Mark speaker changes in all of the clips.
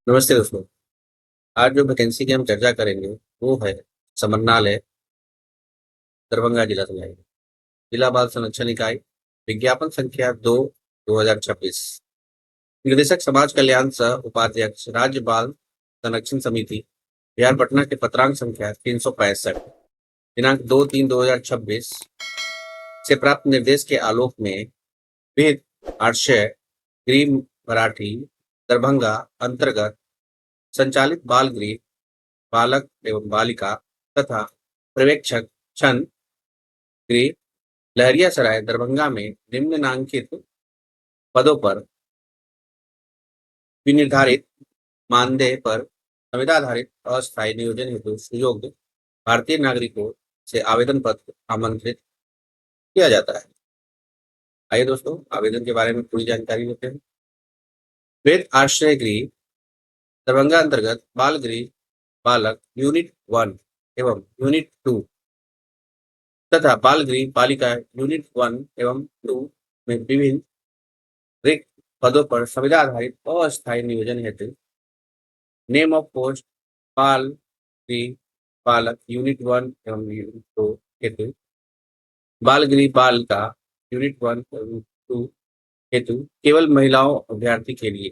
Speaker 1: नमस्ते दोस्तों। आज जो वैकेंसी की हम चर्चा करेंगे वो है समन्नालय, दरभंगा जिला समन्वय, जिला बाल संरक्षण इकाई, विज्ञापन संख्या 2/2026। निर्देशक समाज कल्याण सह उपाध्यक्ष राज्य बाल संरक्षण समिति, बिहार पटना के पत्रांक संख्या 365, दिनांक 2/3/2026 से प्राप्त निर्देश के आलोक में विहित आश्रय गृह मराठी दरभंगा अंतर्गत संचालित बाल गृह बालक एवं बालिका तथा पर्यवेक्षक छन गृह लहरियासराय दरभंगा में निम्नांकित पदों पर विनिर्धारित मानदेय पर संविदाधारित अस्थायी नियोजन हेतु सुयोग्य भारतीय नागरिकों से आवेदन पत्र आमंत्रित किया जाता है। आइए दोस्तों, आवेदन के बारे में पूरी जानकारी लेते हैं। वेद आश्रय गृह दरभंगा अंतर्गत बाल गृह बालक यूनिट 1 एवं यूनिट 2 तथा बाल गृह बालिका यूनिट 1 एवं 2 में विभिन्न रिक्त पदों पर संविदा आधारित अस्थायी नियोजन हेतु नेम ऑफ पोस्ट बाल गृह बालक यूनिट 1 एवं यूनिट 2 हेतु बाल गृह बालिका यूनिट 1 एवं 2 हेतु केवल महिलाओं अभ्यर्थी के लिए।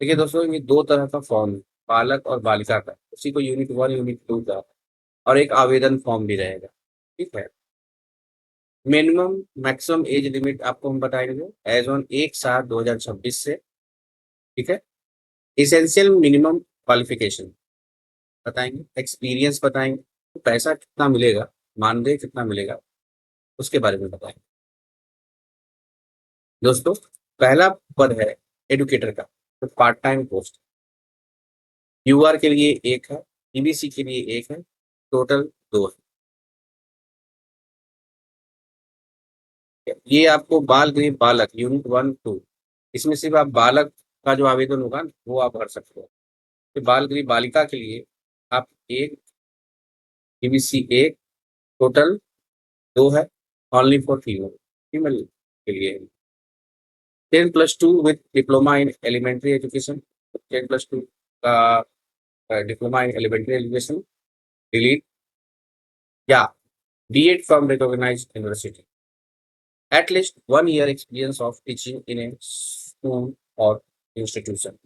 Speaker 1: देखिए दोस्तों, ये दो तरह का फॉर्म है, बालक और बालिका का। उसी को यूनिट 1 यूनिट 2 का और एक आवेदन फॉर्म भी रहेगा। ठीक है। मिनिमम मैक्सिमम एज लिमिट आपको हम बताएंगे एज ऑन 1/7/2026 से। ठीक है। इसेंशियल मिनिमम क्वालिफिकेशन बताएंगे, एक्सपीरियंस बताएंगे, तो पैसा कितना मिलेगा, मानदेय कितना मिलेगा, उसके बारे में बताएंगे। दोस्तों, पहला पद है एडुकेटर का, तो पार्ट टाइम पोस्ट। यूआर के लिए एक है, ईबीसी के लिए एक है, टोटल दो है। ये आपको बाल गृह बालक यूनिट 1 2, इसमें सिर्फ आप बालक का जो आवेदन होगा वो आप भर सकते हो। तो बाल गृह बालिका के लिए आप एक, ईबीसी एक, टोटल दो है, ओनली फॉर फीमेल, फीमेल के लिए। 10+2 with diploma in elementary education, 10+2 का डिप्लोमा इन एलिमेंट्री एजुकेशन डिलीट, या BEd from recognised university, at least 1 year experience of teaching in a school और इंस्टीट्यूशन।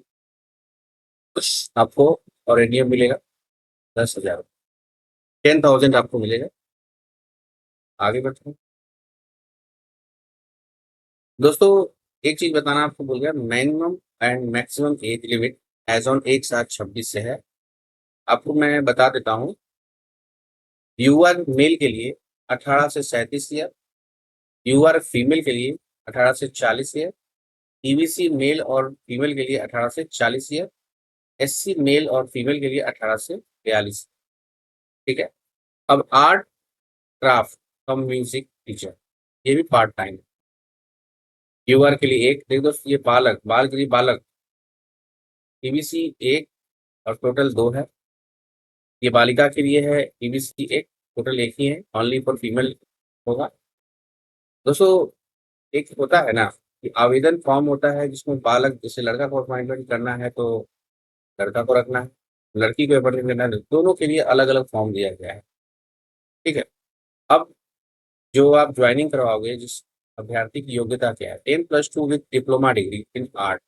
Speaker 1: आपको और एडीएम मिलेगा 10,000, 10,000 आपको मिलेगा। आगे बढ़ते हैं दोस्तों। एक चीज बताना आपको भूल गया, minimum and maximum age limit age on 1/7/26 से है। आपको मैं बता देता हूँ। यूआर मेल के लिए 18 से 37 ईयर, यूआर फीमेल के लिए 18 से 40 ईयर, ईबीसी मेल और फीमेल के लिए 18 से 40 ईयर, एससी मेल और फीमेल के लिए 18 से 42। ठीक है। अब art craft cum music teacher, ये भी पार्ट टाइम है। यूआर के लिए एक, देख दोस्त, ये बालक बाल गृह बालक ईबीसी एक और टोटल दो है। ये बालिका के लिए है, ईबीसी एक, टोटल एक ही है, ओनली फॉर फीमेल होगा। दोस्तों, एक होता है ना कि आवेदन फॉर्म होता है जिसमें बालक, जैसे लड़का को अपॉइंटमेंट करना है तो लड़का को रखना है, लड़की को अपॉइंटमेंट करना है, दोनों के लिए अलग अलग फॉर्म दिया गया है। ठीक है। अब जो आप ज्वाइनिंग करवाओगे, जिस अभ्यर्थी की योग्यता क्या है, 10+2 with diploma degree in art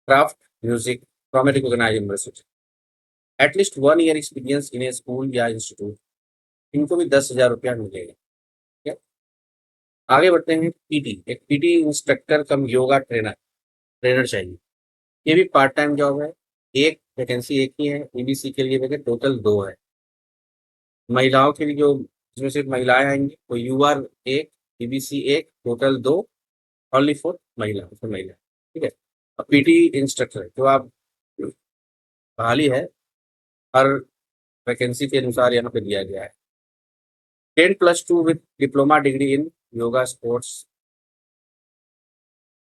Speaker 1: craft music from a recognised university, at least 1 year experience in a school या इंस्टीट्यूट, इनको भी 10,000 रुपया मिलेगा। ठीक है। आगे बढ़ते हैं। पीटी, एक PT instructor cum yoga trainer trainer चाहिए। ये भी पार्ट टाइम जॉब है। एक वैकेंसी एक ही है, ईबीसी के लिए वैकेंसी टोटल दो है। महिलाओं के लिए जो, जिसमें सिर्फ महिलाएं आएंगी, तो यूआर एक, ईबीसी एक, टोटल दो, ओनली फॉर महिला। ठीक है। अब पीटी इंस्ट्रक्टर जो आप बहाली है, हर वैकेंसी के अनुसार यहाँ पे दिया गया है। 10+2 with diploma degree in yoga sports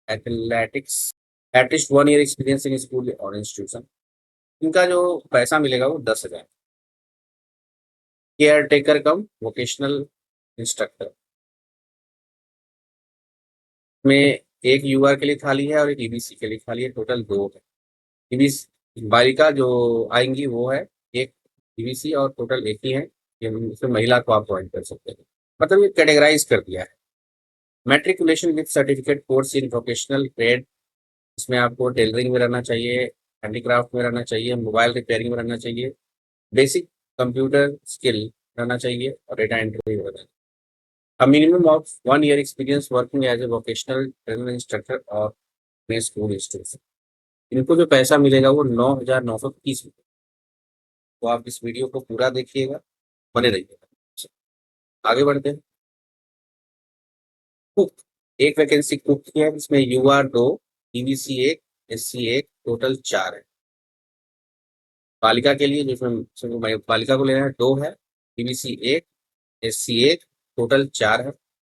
Speaker 1: athletics, at least 1 year experience in school और इंस्टीट्यूशन, इनका जो पैसा मिलेगा वो 10,000। केयर टेकर कम वोकेशनल इंस्ट्रक्टर में एक यूआर के लिए खाली है और एक ईबीसी के लिए खाली है, टोटल दो है। बालिका जो आएंगी वो है एक पीवीसी और टोटल एक ही है। ये इसमें महिला को आप ज्वाइन कर सकते हैं, मतलब ये कैटेगराइज कर दिया है। Matriculation with certificate course in vocational trade, इसमें आपको टेलरिंग में रहना चाहिए, हैंडीक्राफ्ट में रहना चाहिए, मोबाइल रिपेयरिंग में रहना चाहिए, बेसिक कंप्यूटर स्किल रहना चाहिए और डेटा एंट्री में रहना चाहिए। A minimum of 1 year experience working as a vocational training instructor और अपने स्कूल इंस्टीट्यूट। इनको जो पैसा मिलेगा वो 9,930 रुपये। तो आप इस वीडियो को पूरा देखिएगा, बने रहिएगा। आगे बढ़ते हैं। कुक, एक वैकेंसी कुक की है, इसमें यूआर 2, ईबीसी 1, एससी 1, टोटल 4 है। बालिका के लिए जिसमें बालिका को लेना है 2 है, ईबीसी 1, एससी 1, टोटल 4 है।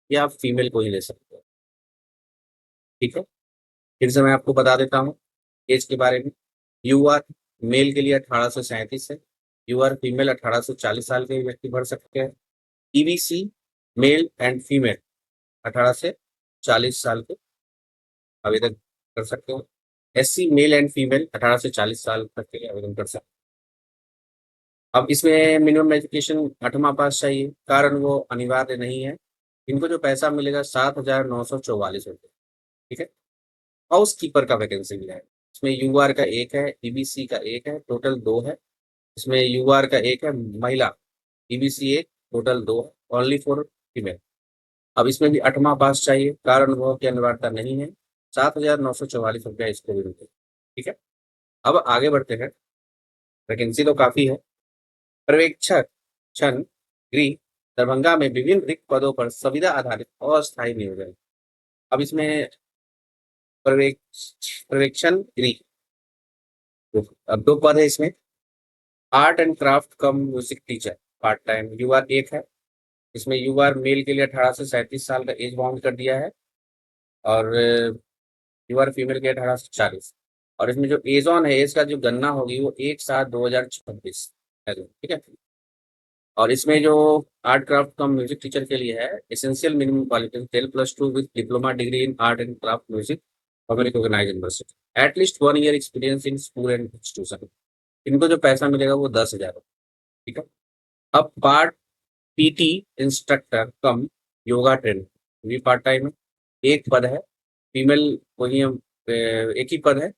Speaker 1: या आप फीमेल को ही ले सकते हो। ठीक है, फिर से मैं आपको बता देता हूँ एज के बारे में। यू आर मेल के लिए 18 से 37 है। यू आर फीमेल 18 से 40 साल के व्यक्ति भर सकते हैं। ईबीसी मेल एंड फीमेल 18 से 40 साल के आवेदन कर सकते हो। एससी मेल एंड फीमेल 18 से 40 साल तक के लिए आवेदन कर सकते हो। अब इसमें मिनिमम एजुकेशन 8वां पास चाहिए, कारण वो अनिवार्य नहीं है। इनको जो पैसा मिलेगा 7,944 रुपये। ठीक है, हाउस कीपर का वैकेंसी मिला है। इसमें यूआर का एक है, ईबीसी का एक है, टोटल 2 है। इसमें यूआर का एक है, महिला ईबीसी एक, टोटल 2 है, ओनली फॉर फीमेल। अब इसमें भी 8वां पास चाहिए, कारण वह की अनिवार्यता नहीं है। 7,944 रुपया इसको भी मिलते। ठीक है, अब आगे बढ़ते हैं। वैकेंसी तो काफी है। पर्यवेक्षक क्षण गृह दरभंगा में विभिन्न रिक्त पदों पर संविदा आधारित अस्थायी नियोजन। अब इसमें पर्यवेक्षण गृह, अब 2 पद है इसमें। Art and craft cum music teacher part time, U R एक है। इसमें यूआर मेल के लिए 18 से 37 साल का एज बाउंड कर दिया है, और यूआर फीमेल के 18 से 40। और इसमें जो एज ऑन है, एज का जो गणना होगी वो 1/7/2026 है। ठीक है, और इसमें जो art craft cum music teacher के लिए है, essential minimum qualification 10+2 with diploma degree in art and craft music from recognised university, at least 1 year experience in school and institution. इनको जो पैसा मिलेगा वो 10,000। ठीक है, अब part PT instructor cum yoga trainer भी पार्ट टाइम है। एक पद है, फीमेल वही एक ही पद है।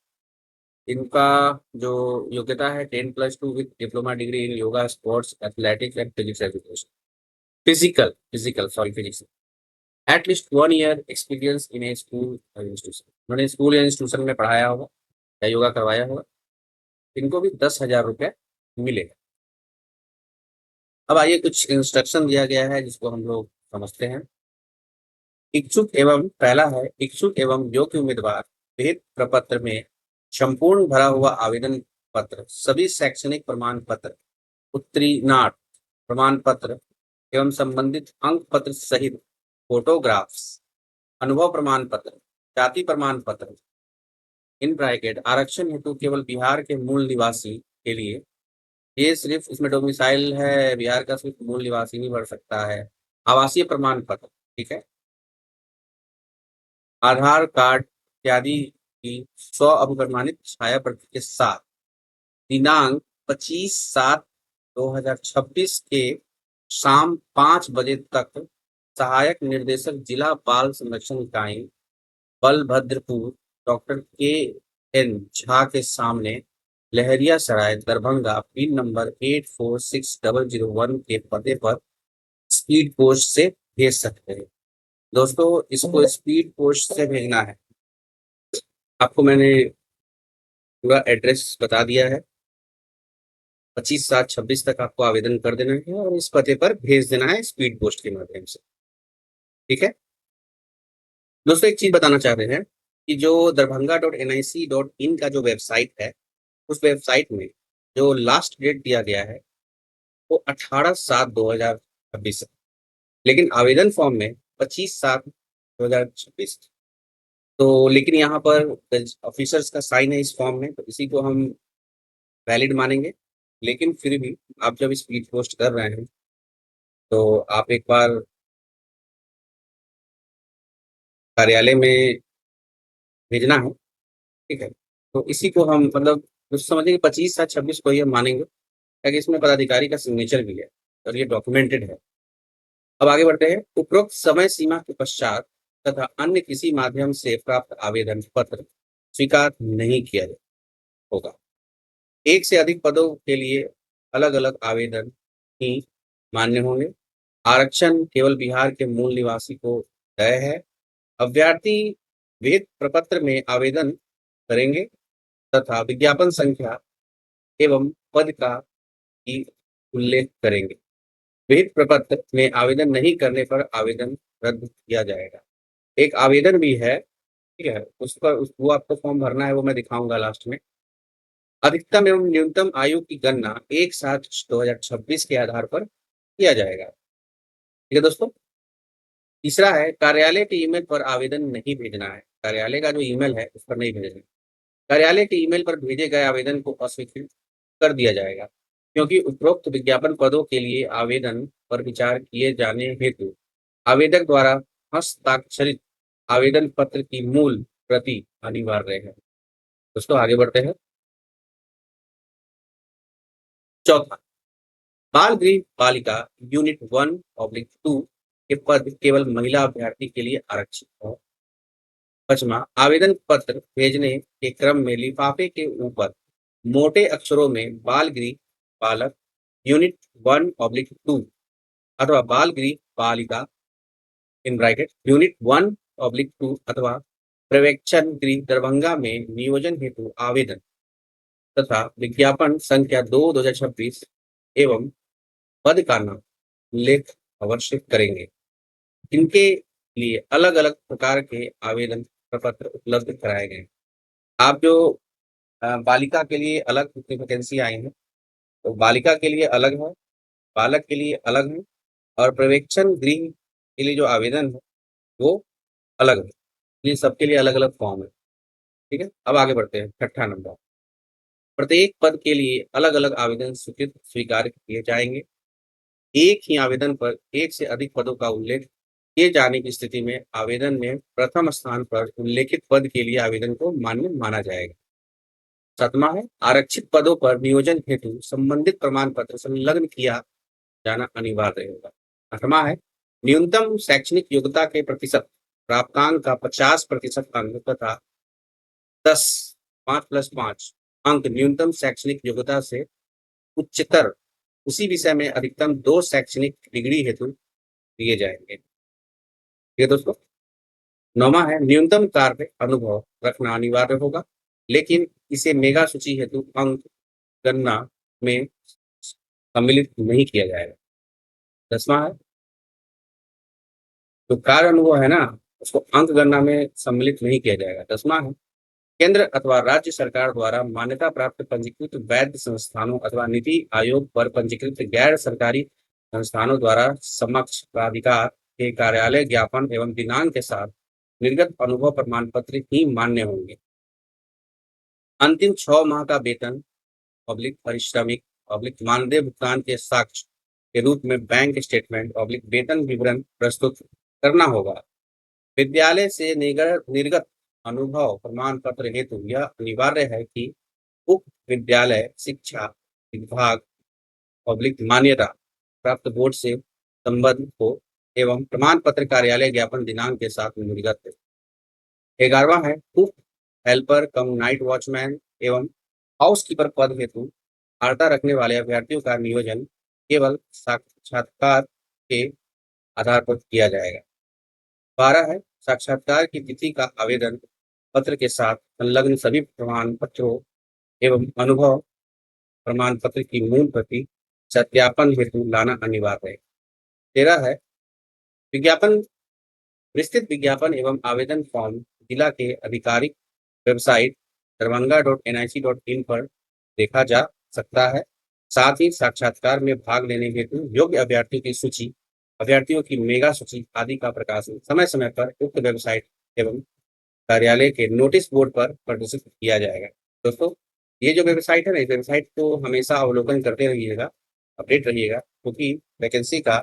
Speaker 1: इनका जो योग्यता है 10+2 with diploma degree in yoga sports athletics and physics education, physical sorry physics, at least 1 year experience in a school institution. उन्होंने स्कूल या इंस्टीट्यूशन में पढ़ाया होगा या योगा करवाया होगा। इनको भी 10,000 रुपये मिलेगा। अब आइए, कुछ इंस्ट्रक्शन दिया गया है जिसको हम लोग समझते हैं। इच्छुक एवं पहला है, इच्छुक एवं योग्य उम्मीदवार भेद प्रपत्र में संपूर्ण भरा हुआ आवेदन पत्र, सभी शैक्षणिक प्रमाण पत्र, उत्तीर्णार्थ प्रमाण पत्र एवं संबंधित अंक पत्र सहित फोटोग्राफ्स, अनुभव प्रमाण पत्र, जाति प्रमाण पत्र, इन ब्रैकेट आरक्षण हेतु केवल बिहार के मूल निवासी के लिए, ये सिर्फ इसमें डोमिसाइल है बिहार का, सिर्फ मूल निवासी नहीं भर सकता है। आवासीय प्रमाण पत्र, ठीक है, आधार कार्ड इत्यादि की 100 अप्रमाणित छाया प्रति के साथ दिनांक 25/7/2026 के शाम 5 बजे तक सहायक निर्देशक जिला बाल संरक्षण इकाई बलभद्रपुर डॉक्टर के झा के सामने लहरिया सराय दरभंगा पिन नंबर 846001 के पते पर स्पीड पोस्ट से भेज सकते हैं। दोस्तों, इसको स्पीड पोस्ट से भेजना है। आपको मैंने पूरा एड्रेस बता दिया है। 25/7/26 तक आपको आवेदन कर देना है और इस पते पर भेज देना है स्पीड पोस्ट के माध्यम से। ठीक है दोस्तों, एक चीज बताना चाह रहे हैं कि जो darbhanga.nic.in का जो वेबसाइट है, उस वेबसाइट में जो लास्ट डेट दिया गया है वो 18/7/2026 है, लेकिन आवेदन फॉर्म में 25/7/2026। तो लेकिन यहाँ पर ऑफिसर्स का साइन है इस फॉर्म में, तो इसी को हम वैलिड मानेंगे। लेकिन फिर भी आप जब स्पीड पोस्ट कर रहे हैं तो आप एक बार कार्यालय में भेजना है। ठीक है, तो इसी को हम मतलब तो समझिए 25/7/26 को ये मानेंगे, ताकि इसमें पदाधिकारी का सिग्नेचर भी है और ये डॉक्यूमेंटेड है। अब आगे बढ़ते हैं। उपरोक्त समय सीमा के पश्चात तथा अन्य किसी माध्यम से प्राप्त आवेदन पत्र स्वीकार नहीं किया होगा। एक से अधिक पदों के लिए अलग-अलग आवेदन ही मान्य होंगे। आरक्षण केवल बिहार के मूल निवासी को तय है। अभ्यर्थी विहित प्रपत्र में आवेदन करेंगे तथा विज्ञापन संख्या एवं पद का ही उल्लेख करेंगे। विहित प्रपत्र में आवेदन नहीं करने पर आवेदन रद्द किया जाएगा। एक आवेदन भी है, ठीक है, उस पर वो आपको फॉर्म भरना है, वो मैं दिखाऊंगा लास्ट में। अधिकतम एवं न्यूनतम आयु की गणना 1/7/2026 के आधार पर किया जाएगा। ठीक है दोस्तों। तीसरा है, कार्यालय के ईमेल पर आवेदन नहीं भेजना है। कार्यालय का जो ईमेल है उस पर नहीं भेजना है। कार्यालय के ईमेल पर भेजे गए आवेदन को अस्वीकृत कर दिया जाएगा, क्योंकि उपरोक्त विज्ञापन पदों के लिए आवेदन पर विचार किए जाने हेतु आवेदक द्वारा हस्ताक्षरित आवेदन पत्र की मूल प्रति अनिवार्य है। दोस्तों आगे बढ़ते हैं। चौथा, बाल गृह बालिका यूनिट 1/2 के पद केवल महिला अभ्यर्थी के लिए आरक्षित है। पांचवा, आवेदन पत्र भेजने के क्रम में लिफाफे के ऊपर मोटे अक्षरों में बाल गृह बालक यूनिट 1/2 अथवा बाल गृह बालिका इन ब्रैकेट यूनिट 1/2 अथवा पर्यवेक्षण गृह दरभंगा में नियोजन हेतु आवेदन तथा विज्ञापन संख्या 2/2026 एवं पद का नाम उल्लेख अवश्य करेंगे। इनके लिए अलग अलग प्रकार के आवेदन प्रपत्र उपलब्ध कराए गए। आप जो बालिका के लिए अलग वैकेंसी आई है, तो बालिका के लिए अलग है, बालक के लिए अलग है और पर्यवेक्षण गृह के लिए जो आवेदन है वो अलग है। ये सबके लिए अलग अलग फॉर्म है। ठीक है, अब आगे बढ़ते हैं। छठा नंबर, प्रत्येक पद के लिए अलग अलग आवेदन स्वीकृत स्वीकार किए जाएंगे। एक ही आवेदन पर एक से अधिक पदों का उल्लेख किए जाने की स्थिति में आवेदन में प्रथम स्थान पर उल्लेखित पद के लिए आवेदन को मान्य माना जाएगा। सातवां है, आरक्षित पदों पर नियोजन हेतु संबंधित प्रमाण पत्र संलग्न किया जाना अनिवार्य होगा। आठवां है, न्यूनतम शैक्षणिक योग्यता के प्रतिशत प्राप्तांक का 50% अंक तथा 10 5+5 अंक न्यूनतम शैक्षणिक योग्यता से उच्चतर उसी विषय में अधिकतम 2 शैक्षणिक डिग्री हेतु दिए जाएंगे। ये दोस्तों। नौवां है, न्यूनतम कार्य अनुभव रखना अनिवार्य होगा, लेकिन इसे मेगा सूची हेतु अंक गणना में सम्मिलित नहीं किया जाएगा। 10वां है, जो कार्य अनुभव है ना, उसको अंक गणना में सम्मिलित नहीं किया जाएगा। 10वां है, केंद्र अथवा राज्य सरकार द्वारा मान्यता प्राप्त पंजीकृत वैध संस्थानों अथवा नीति आयोग पर पंजीकृत गैर सरकारी संस्थानों द्वारा समक्ष प्राधिकार के कार्यालय ज्ञापन एवं दिनांक के साथ निर्गत अनुभव प्रमाण पत्र ही मान्य होंगे। अंतिम 6 माह का वेतन पारिश्रमिक मानदेय भुगतान के साक्ष्य के रूप में बैंक स्टेटमेंट वेतन विवरण प्रस्तुत करना होगा। विद्यालय से निर्गत अनुभव प्रमाण पत्र हेतु यह अनिवार्य है कि उक्त विद्यालय शिक्षा विभाग मान्यता प्राप्त बोर्ड से संबद्ध हो एवं प्रमाण पत्र कार्यालय ज्ञापन दिनांक के साथ निर्गत है। 11वां है, कुक हेल्पर कम नाइट वॉचमैन एवं हाउसकीपर पद हेतु अर्हता रखने वाले अभ्यर्थियों का नियोजन केवल साक्षात्कार के आधार पर किया जाएगा। 12 है, साक्षात्कार की तिथि का आवेदन पत्र के साथ संलग्न सभी प्रमाण पत्रों एवं अनुभव प्रमाण पत्र की मूल प्रति सत्यापन हेतु लाना अनिवार्य है। 13 है, विज्ञापन विस्तृत विज्ञापन एवं आवेदन फॉर्म जिला के आधिकारिक वेबसाइट darbhanga.nic.in पर देखा जा सकता है। साथ ही साक्षात्कार में भाग लेने हेतु योग्य अभ्यर्थियों की सूची, अभ्यर्थियों की मेगा सूची आदि का प्रकाशन समय समय पर उक्त वेबसाइट एवं कार्यालय के नोटिस बोर्ड पर प्रदर्शित किया जाएगा। दोस्तों, ये जो वेबसाइट है ना, इस वेबसाइट को हमेशा अवलोकन करते रहिएगा, अपडेट रहिएगा, क्योंकि वैकेंसी का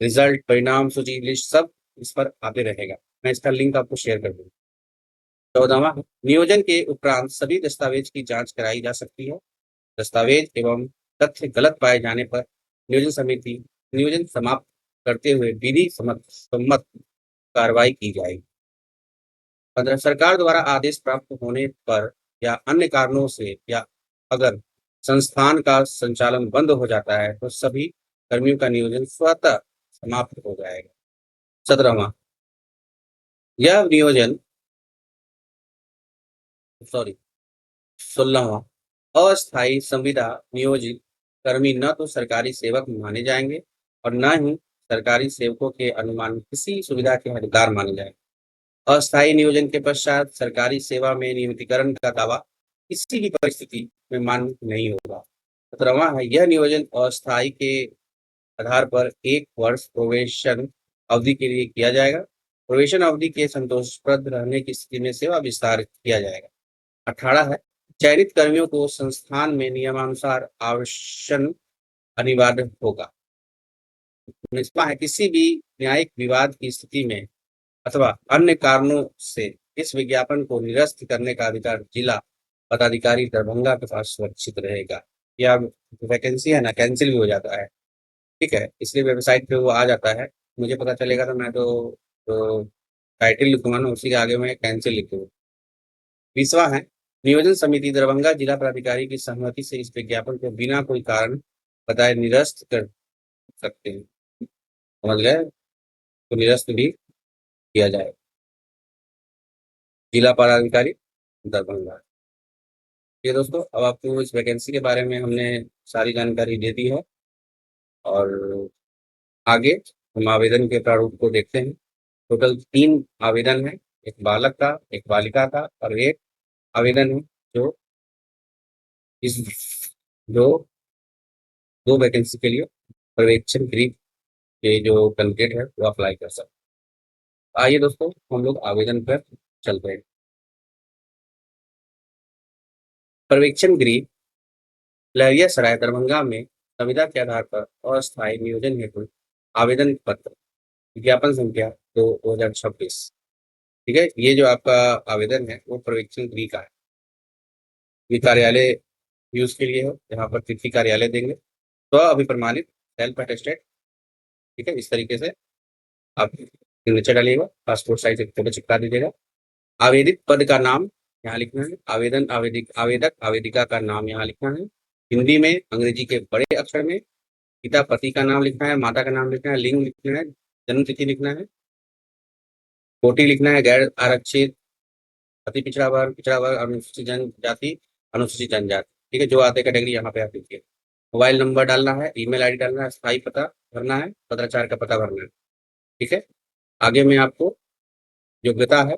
Speaker 1: रिजल्ट, परिणाम, सूची, लिस्ट सब इस पर आते रहेगा। मैं इसका लिंक आपको शेयर कर दूँगा। 14वां है, नियोजन के उपरांत सभी दस्तावेज की जांच कराई जा सकती है। दस्तावेज एवं तथ्य गलत पाए जाने पर नियोजन समिति नियोजन समाप्त करते हुए विधि सम्मत कार्रवाई की जाएगी। 15 सरकार द्वारा आदेश प्राप्त होने पर या अन्य कारणों से या अगर संस्थान का संचालन बंद हो जाता है तो सभी कर्मियों का नियोजन स्वतः समाप्त हो जाएगा। 17वां, यह नियोजन सॉरी 16वां, अस्थायी संविदा नियोजित कर्मी न तो सरकारी सेवक माने जाएंगे और न ही सरकारी सेवकों के अनुमान किसी सुविधा के हकदार माने जाएंगे। अस्थायी नियोजन के पश्चात सरकारी सेवा में नियमितीकरण का दावा किसी भी परिस्थिति में मान्य नहीं होगा। 17वां है, यह नियोजन अस्थायी के आधार पर 1 वर्ष प्रोबेशन अवधि के लिए किया जाएगा। प्रोबेशन अवधि के संतोषप्रद रहने की स्थिति में सेवा विस्तार किया जाएगा। 18 है, चयनित कर्मियों को संस्थान में नियमानुसार आवासन अनिवार्य होगा। 19वां है, किसी भी न्यायिक विवाद की स्थिति में अथवा अन्य कारणों से इस विज्ञापन को निरस्त करने का अधिकार जिला पदाधिकारी दरभंगा के पास सुरक्षित रहेगा। या वैकेंसी है ना, कैंसिल भी हो जाता है, ठीक है, इसलिए वेबसाइट पे वो आ जाता है। मुझे पता चलेगा तो मैं तो टाइटल लिखूंगा ना, उसी के आगे मैं कैंसिल लिखूंगा। 20वां है, नियोजन समिति दरभंगा जिला प्राधिकारी की सहमति से इस विज्ञापन को बिना कोई कारण बताए निरस्त कर सकते हैं। समझ गए, तो निरस्त भी किया जाए। जिला पदाधिकारी दरभंगा। ये दोस्तों, अब आपको इस वैकेंसी के बारे में हमने सारी जानकारी दे दी है और आगे हम आवेदन के प्रारूप को देखते हैं। टोटल 3 आवेदन है, एक बालक का, एक बालिका का और एक आवेदन है जो इस जो 2 वैकेंसी के लिए पर्यवेक्षण गृह के जो कैंडिडेट है वो अप्लाई कर सकते हैं। आइए दोस्तों, हम लोग आवेदन पर चलते हैं। पर्यवेक्षण गृह लहरियासराय दरभंगा में संविदा के आधार पर अस्थायी नियोजन हेतु आवेदन पत्र विज्ञापन संख्या 2/2026। ठीक है, ये जो आपका आवेदन है वो पर्यवेक्षण गृह का है। ये कार्यालय यूज के लिए हो, यहाँ पर तिथि कार्यालय देंगे तो अभी प्रमाणित सेल्फ अटेस्टेड। ठीक है, इस तरीके से आप सिग्नेचर डालिएगा, पासपोर्ट साइज एक फोटो चिपका दीजिएगा। आवेदित पद का नाम यहाँ लिखना है, आवेदक आवेदिका का नाम यहाँ लिखना है, हिंदी में अंग्रेजी के बड़े अक्षर में। पिता पति का नाम लिखना है, माता का नाम लिखना है, लिंग लिखना है, जन्म तिथि लिखना है, कोटि लिखना है, गैर आरक्षित, अति पिछड़ा वर्ग, अनुसूचित जनजाति, अनुसूचित जनजाति। ठीक है, जो आते कैटेगरी यहाँ पे आप लिखिए। मोबाइल नंबर डालना है, ईमेल आईडी डालना है, स्थायी पता भरना है, पत्राचार का पता भरना है। ठीक है, आगे में आपको योग्यता है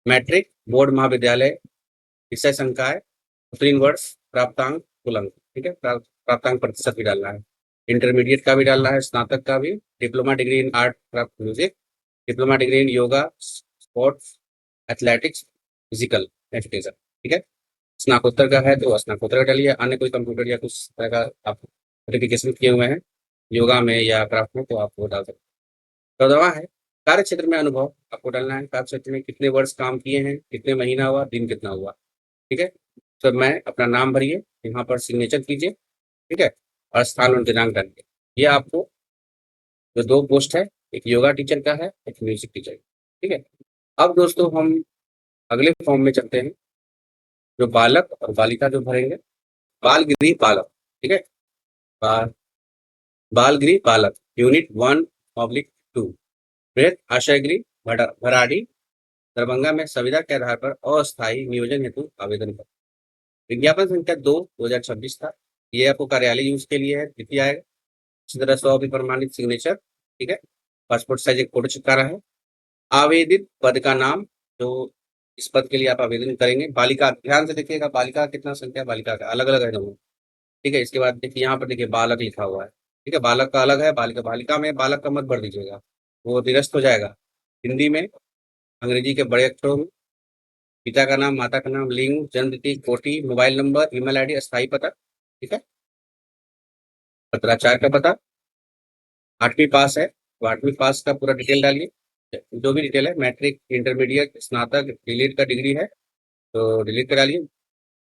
Speaker 1: मैट्रिक बोर्ड महाविद्यालय, विषय संकाय, उत्तीर्ण वर्ष, प्राप्तांक, कुल अंक। ठीक है, प्राप्तांक प्रतिशत भी डालना है, इंटरमीडिएट का भी डालना है, स्नातक का भी, diploma degree in art craft music, diploma degree in yoga sports athletics physical education. ठीक है, स्नाकोत्तर का है तो स्नाकोत्तर का डालिए, अन्य कोई कंप्यूटर या कुछ तरह का आप सर्टिफिकेशन किए हुए हैं योगा में या क्राफ्ट में तो आप वो डाल सकते हैं। 14वां है, कार्य क्षेत्र में अनुभव आपको डालना है, कार्य क्षेत्र में कितने वर्ष काम किए हैं, कितने महीना हुआ, दिन कितना हुआ। ठीक है, तो मैं अपना नाम भरिए, यहाँ पर सिग्नेचर कीजिए। ठीक है, और स्थान और दिनांक डालिए। ये आपको जो 2 पोस्ट है, एक योगा टीचर का है, एक म्यूजिक टीचर। ठीक है, अब दोस्तों हम अगले फॉर्म में चलते हैं, जो बालक और बालिका जो भरेंगे। बाल गृह बालक। ठीक है, बाल बाल गृह बालक यूनिट 1/2 बृहत आशय गृह भराड़ी दरभंगा में संविदा के आधार पर अस्थायी नियोजन हेतु आवेदन कर। विज्ञापन संख्या 2/2026 था। ये आपको कार्यालय यूज के लिए है, तिथि आएगा। इसी तरह 100 भी प्रमाणित सिग्नेचर। ठीक है, पासपोर्ट साइज एक फोटो चिपका रहा है। आवेदित पद का नाम, जो इस पद के लिए आप आवेदन करेंगे। बालिका, ध्यान से देखिएगा, बालिका कितना संख्या, बालिका का अलग अलग है दोनों। ठीक है, इसके बाद देखिए यहाँ पर देखिए बालक लिखा हुआ है। ठीक है, बालक का अलग है, बालिका बालिका में बालक का मत भर दीजिएगा, वो निरस्त हो जाएगा। हिंदी में अंग्रेजी के बड़े अक्षरों में, पिता का नाम, माता का नाम, लिंग, जन्म तिथि, कोटि, मोबाइल नंबर, ईमेल आईडी, अस्थायी पता। ठीक है, पत्राचार का पता, 8वीं पास है तो 8वीं पास का पूरा डिटेल डालिए, जो भी डिटेल है, मैट्रिक, इंटरमीडिएट, स्नातक, डिलीट का डिग्री है तो डिलीट करा लिए।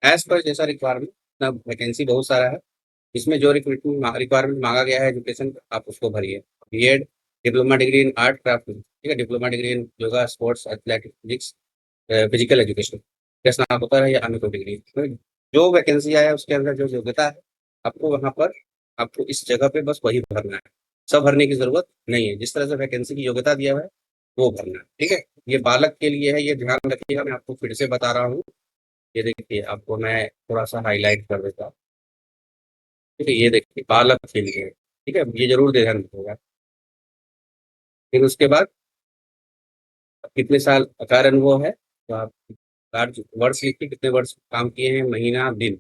Speaker 1: एज पर जैसा रिक्वायरमेंट, ना वैकेंसी बहुत सारा है, इसमें जो रिक्वायरमेंट मांगा गया है एजुकेशन, आप उसको भरिए। B Ed, diploma degree in art craft, ठीक है, diploma degree in yoga, sports, athletics, physical education, या स्नातकोत्तर है या अन्य कोई डिग्री, तो जो वैकेंसी आया है उसके अंदर जो योग्यता है, आपको वहाँ पर, आपको इस जगह पे बस वही भरना है। सब भरने की जरूरत नहीं है, जिस तरह से वैकेंसी की योग्यता दिया हुआ है वो भरना है, ठीक है। ये बालक के लिए है, ये ध्यान रखिएगा, मैं आपको फिर से बता रहा हूँ। ये देखिए, आपको मैं थोड़ा सा हाईलाइट कर देता हूँ, ठीक है। ये देखिए, बालक के लिए है, ठीक है, ये जरूर ध्यान रखिएगा। फिर उसके बाद कितने साल कार्य अनुभव है, तो आप वर्ष लिखिए, कितने वर्ष काम किए हैं, महीना, दिन,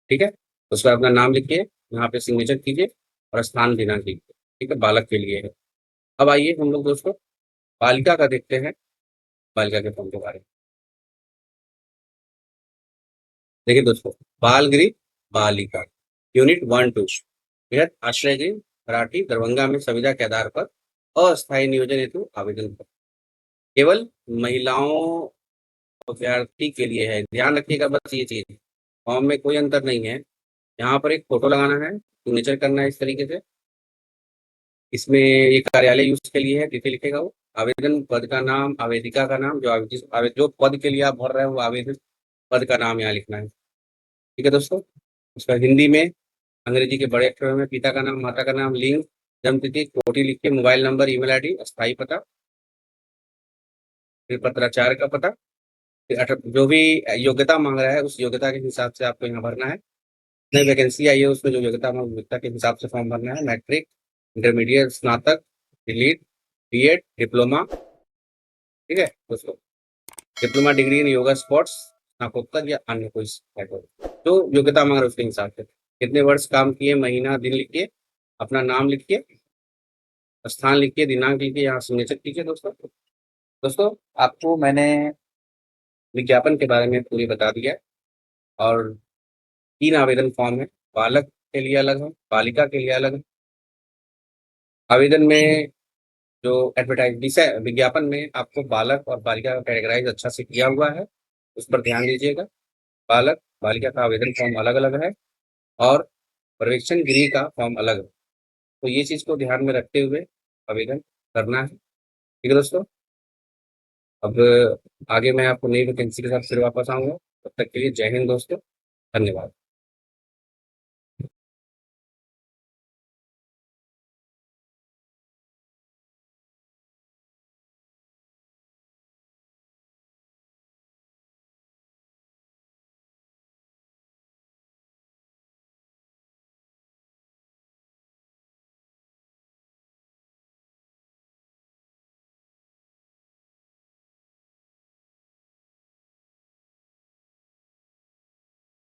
Speaker 1: ठीक है। उसका अपना नाम लिखिए, यहाँ पे सिग्नेचर कीजिए और स्थान दिनांक लिखिए, ठीक है, बालक के लिए है। अब आइए हम लोग दोस्तों बालिका का देखते हैं, बालिका के फॉर्म के बारे में। देखिए दोस्तों, बाल गृह बालिका, यूनिट 1-2, बृहद आश्रय गृह मराठी दरभंगा में संविदा के आधार पर अस्थायी नियोजन हेतु आवेदन कर, केवल महिलाओं अभ्यर्थी के लिए है, ध्यान रखिएगा बस ये चीज। फॉर्म में कोई अंतर नहीं है, यहाँ पर एक फोटो लगाना है, सिग्नेचर करना है इस तरीके से। इसमें ये कार्यालय यूज के लिए है, तिथि लिखेगा वो, आवेदन पद का नाम, आवेदिका का नाम, जो पद के लिए आप भर रहे हो वो आवेदन पद का नाम यहाँ लिखना है, ठीक है दोस्तों। उसका हिंदी में, अंग्रेजी के बड़े अक्षरों में, पिता का नाम, माता का नाम, लिंग, जन्म तिथि, कोटि लिख के, मोबाइल नंबर, ईमेल आईडी, अस्थायी पता, फिर पत्राचार का पता, फिर जो भी योग्यता मांग रहा है उस योग्यता के हिसाब से आपको यहाँ भरना है। नई वैकेंसी आई है उसमें जो योग्यता मांग, योग्यता के हिसाब से फॉर्म भरना है। मैट्रिक, इंटरमीडिएट, स्नातक, डिलीट, बीएड, डिप्लोमा, ठीक है दोस्तों, diploma degree in yoga, sports, स्नातकोत्तर या अन्य कोई कैटेगरी, तो योग्यता मांग रहे हैं उसके हिसाब से कितने वर्ष काम किए, महीना, दिन लिखिए, अपना नाम लिखिए, स्थान लिखिए, दिनांक लिखिए, यहाँ सिग्नेचर कीजिए दोस्तों। दोस्तों, आपको मैंने विज्ञापन के बारे में पूरी बता दिया है, और 3 आवेदन फॉर्म है, बालक के लिए अलग है, बालिका के लिए अलग है। आवेदन में जो एडवर्टाइज विषय विज्ञापन में आपको बालक और बालिका का कैटेगराइज अच्छा से किया हुआ है, उस पर ध्यान दीजिएगा। बालक बालिका का आवेदन फॉर्म अलग अलग है, और पर्यवेक्षण गृह का फॉर्म अलग है, तो ये चीज़ को ध्यान में रखते हुए आवेदन करना है, ठीक है दोस्तों। अब आगे मैं आपको नई वैकेंसी के साथ फिर वापस आऊँगा, तब तक के लिए जय हिंद दोस्तों, धन्यवाद।